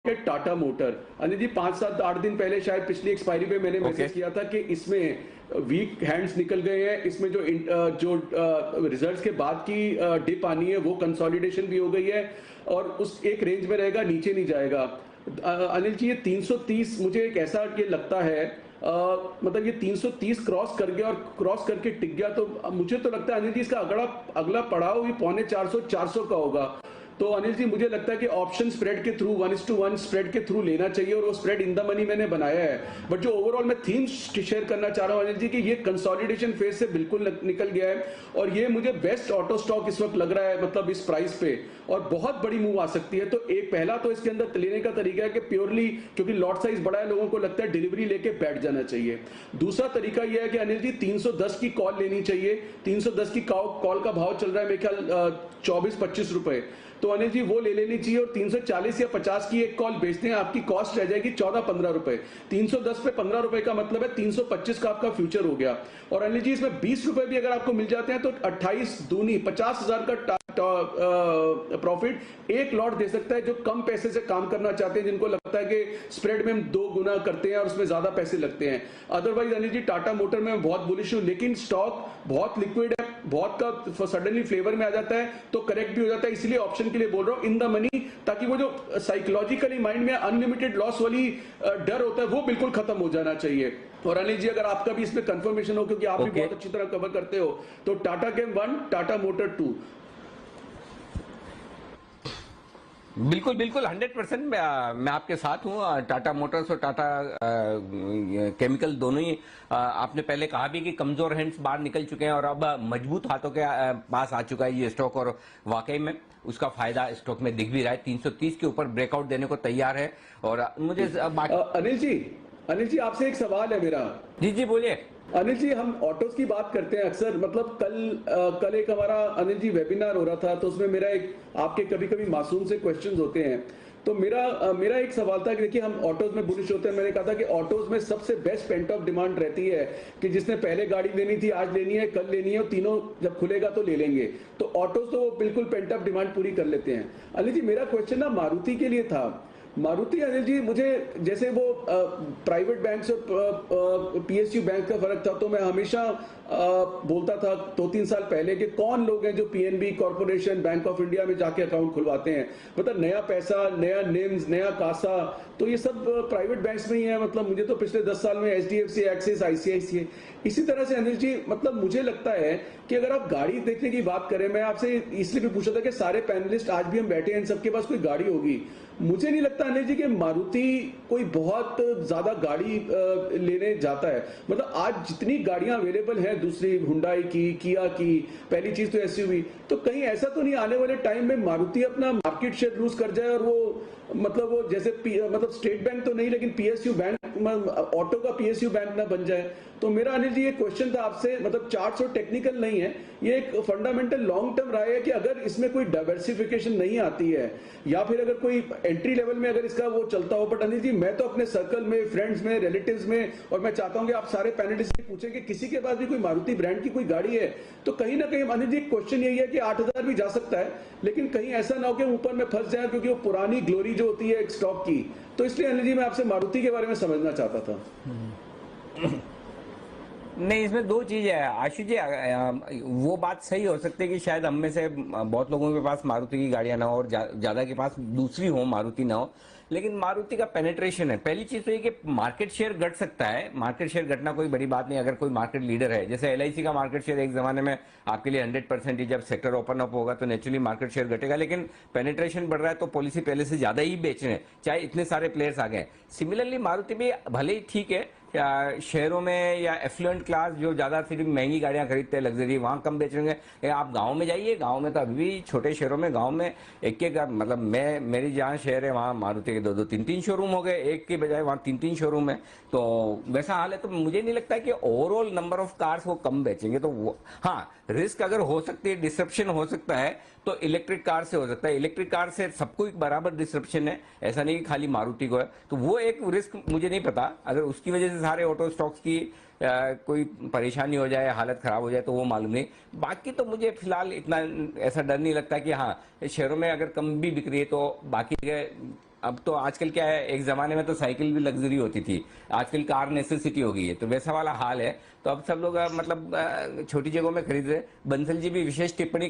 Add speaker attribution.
Speaker 1: Tata motor. Anil ji 5-7-8 दिन पहले शायद पिछली एक्सपायरी पे मैंने मैसेज किया था कि इसमें वीक हैंड्स निकल गए हैं, इसमें जो रिजल्ट्स के बाद की डिप आनी है वो कंसोलिडेशन भी हो गई है और उस एक रेंज में रहेगा, नीचे नहीं जाएगा। अनिल जी ये 330 मुझे एक ऐसा ये लगता है, मतलब ये 330 क्रॉस कर गया और क्रॉस करके टिक गया, तो मुझे तो लगता है अनिल जी इसका अगला पड़ाव भी 350-400 का होगा। तो अनिल जी मुझे लगता है कि ऑप्शन स्प्रेड के थ्रू 1:1 स्प्रेड के थ्रू लेना चाहिए और वो स्प्रेड इन द मनी मैंने बनाया है। बट जो ओवरऑल मैं थीम शेयर करना चाह रहा हूं अनिल जी कि ये कंसोलिडेशन फेज से बिल्कुल निकल गया है और ये मुझे बेस्ट ऑटो स्टॉक इस वक्त लग रहा है, मतलब इस प्राइस पे, और बहुत बड़ी मूव आ सकती है। तो एक पहला तो इसके अंदर लेने का तरीका है कि प्योरली क्योंकि लॉट साइज बड़ा है, लोगों को लगता है डिलीवरी लेके बैठ जाना चाहिए। दूसरा तरीका यह है कि अनिल जी 310 की कॉल लेनी चाहिए। 310 की कॉल का भाव चल रहा है मेरे ख्याल 24-25 रुपए, तो अनिल जी वो ले लेनी चाहिए और 340 या 50 की एक कॉल बेचते हैं, आपकी कॉस्ट रह जाएगी 14-15 रुपए। 310 पे 15 रुपए का मतलब है 325 का आपका फ्यूचर हो गया। और अनिल जी इसमें 20 रुपए भी अगर आपको मिल जाते हैं तो 28 दूनी 50,000 का प्रॉफिट एक लॉट दे सकता है जो कम पैसे से काम करना चाहते हैं, जिनको लगता है कि स्प्रेड में हम 2 गुना करते हैं और उसमें ज्यादा पैसे लगते हैं। अदरवाइज अनिल जी टाटा मोटर में मैं बहुत बुलिश हूं, लेकिन स्टॉक बहुत लिक्विड है, बहुत का सडनली फ्लेवर में आ जाता है तो करेक्ट भी हो जाता है, इसलिए ऑप्शन के लिए बोल रहा हूं इन द मनी, ताकि वो जो साइकोलॉजिकली माइंड में अनलिमिटेड लॉस वाली डर होता है वो बिल्कुल खत्म हो जाना चाहिए। और अनिल जी अगर आपका भी इसमें कंफर्मेशन हो, क्योंकि आप भी बहुत अच्छी तरह कवर करते हो, तो टाटा केम 1, टाटा मोटर 2।
Speaker 2: बिल्कुल बिल्कुल 100% मैं आपके साथ हूँ। टाटा मोटर्स और टाटा केमिकल दोनों ही आपने पहले कहा भी कि कमजोर हैंड्स बाहर निकल चुके हैं और अब मजबूत हाथों के पास आ चुका है ये स्टॉक, और वाकई में उसका फायदा स्टॉक में दिख भी रहा है। 330 के ऊपर ब्रेकआउट देने को तैयार है। और मुझे
Speaker 1: अनिल जी आपसे एक सवाल है मेरा।
Speaker 2: जी बोलिए।
Speaker 1: अनिल जी हम ऑटोज की बात करते हैं अक्सर, मतलब कल एक हमारा अनिल जी वेबिनार हो रहा था, तो उसमें मेरा एक आपके कभी कभी मासूम से क्वेश्चंस होते हैं, तो मेरा एक सवाल था कि देखिए हम ऑटोज में बुलिश होते हैं। मैंने कहा था कि ऑटोज में सबसे बेस्ट पेंट ऑफ डिमांड रहती है कि जिसने पहले गाड़ी लेनी थी आज लेनी है, कल लेनी है, और तीनों जब खुलेगा तो ले लेंगे। तो ऑटोज तो वो बिल्कुल पेंट ऑफ डिमांड पूरी कर लेते हैं। अनिल जी मेरा क्वेश्चन ना मारुति के लिए था। मारुति अनिल जी मुझे जैसे वो प्राइवेट बैंक और पीएसयू बैंक का फर्क था, तो मैं हमेशा बोलता था 2-3 साल पहले कि कौन लोग हैं जो PNB corporation bank of India में जाके अकाउंट खुलवाते हैं, मतलब नया पैसा, नया निम्स, नया कासा, तो ये सब प्राइवेट बैंक्स में ही है। मतलब मुझे तो पिछले 10 साल में एचडीएफसी, एक्सिस, आईसीआईसीआई, इसी तरह से अनिल जी मतलब मुझे लगता है कि अगर आप गाड़ी देखने की बात करें, मैं आपसे इसलिए भी पूछा था कि सारे पैनलिस्ट आज भी हम बैठे हैं, इन सबके पास कोई गाड़ी होगी। मुझे नहीं लगता अनिल जी कि मारुति कोई बहुत ज्यादा गाड़ी लेने जाता है। मतलब आज जितनी गाड़ियां अवेलेबल हैं, दूसरी हुंडई की, किया की, पहली चीज तो एसयूवी, तो कहीं ऐसा तो नहीं आने वाले टाइम में मारुति अपना मार्केट शेयर लूज कर जाए और वो मतलब वो जैसे मतलब स्टेट बैंक तो नहीं लेकिन पीएसयू बैंक, ऑटो का पीएसयू बैंक ना बन जाए। तो मेरा अनिल जी ये क्वेश्चन था आपसे, मतलब चार्ट्स और टेक्निकल नहीं है, ये एक फंडामेंटल लॉन्ग टर्म राय है कि अगर इसमें कोई डाइवर्सिफिकेशन नहीं आती है या फिर अगर कोई एंट्री लेवल में अगर इसका वो चलता हो। बट अनिल जी मैं तो अपने सर्कल में, फ्रेंड्स में, रिलेटिव्स में, और मैं चाहता हूं कि आप सारे पैनलिस्ट से पूछें कि किसी के पास भी कोई मारुति ब्रांड की कोई गाड़ी है, तो कहीं ना कहीं अनिल जी क्वेश्चन यही है कि 8,000 भी जा सकता है, लेकिन कहीं ऐसा ना हो कि ऊपर में फंस जाए, क्योंकि वो पुरानी ग्लोरी जो होती है एक स्टॉक की। तो इसलिए अनिल जी मैं आपसे मारुति के बारे में समझना चाहता था।
Speaker 2: नहीं, इसमें 2 चीज है आशीष जी। वो बात सही हो सकती है कि शायद हम में से बहुत लोगों के पास मारुति की गाड़ियां ना हो और ज्यादा के पास दूसरी हो, मारुति ना हो, लेकिन मारुति का पेनिट्रेशन है। पहली चीज तो ये कि मार्केट शेयर घट सकता है, मार्केट शेयर घटना कोई बड़ी बात नहीं अगर कोई मार्केट लीडर है। जैसे एलआईसी का मार्केट शेयर एक जमाने में आपके लिए 100% ही, जब सेक्टर ओपन अप होगा तो नेचुरली मार्केट शेयर घटेगा, लेकिन पेनिट्रेशन बढ़ रहा है तो पॉलिसी पहले से ज्यादा ही बेच रहे हैं, चाहे इतने सारे प्लेयर्स आ गए। सिमिलरली मारुति भी भले ही ठीक है शहरों में या एफ्लुएंट क्लास जो ज्यादा सिर्फ महंगी गाड़ियां खरीदते हैं, लग्जरी, वहां कम बेचेंगे। आप गांव में जाइए, गांव में तो अभी भी छोटे शहरों में, गांव में एक मतलब मेरी जहाँ शहर है वहाँ मारुति के 2-2, 3-3 शोरूम हो गए, एक के बजाय वहाँ 3-3 शोरूम है। तो वैसा हाल है। तो मुझे नहीं लगता है कि ओवरऑल नंबर ऑफ कार्स वो कम बेचेंगे। तो वो हाँ, रिस्क अगर हो सकती है, डिसरप्शन हो सकता है तो इलेक्ट्रिक कार से हो सकता है। इलेक्ट्रिक कार से सबको एक बराबर डिसरप्शन है, ऐसा नहीं कि खाली मारुति को है। तो वो एक रिस्क मुझे नहीं पता, अगर उसकी वजह से सारे ऑटो स्टॉक्स की कोई परेशानी हो जाए, हालत खराब हो जाए तो वो मालूम नहीं। बाकी तो मुझे फिलहाल इतना ऐसा डर नहीं लगता कि हाँ शहरों में अगर कम भी बिक रही है तो बाकी अब तो आजकल क्या है, एक जमाने में तो साइकिल भी लग्जरी होती थी, आजकल कार नेसेसिटी हो गई है, तो वैसा वाला हाल है। तो अब सब लोग मतलब छोटी जगहों में खरीद रहे। बंसल जी भी विशेष टिप्पणी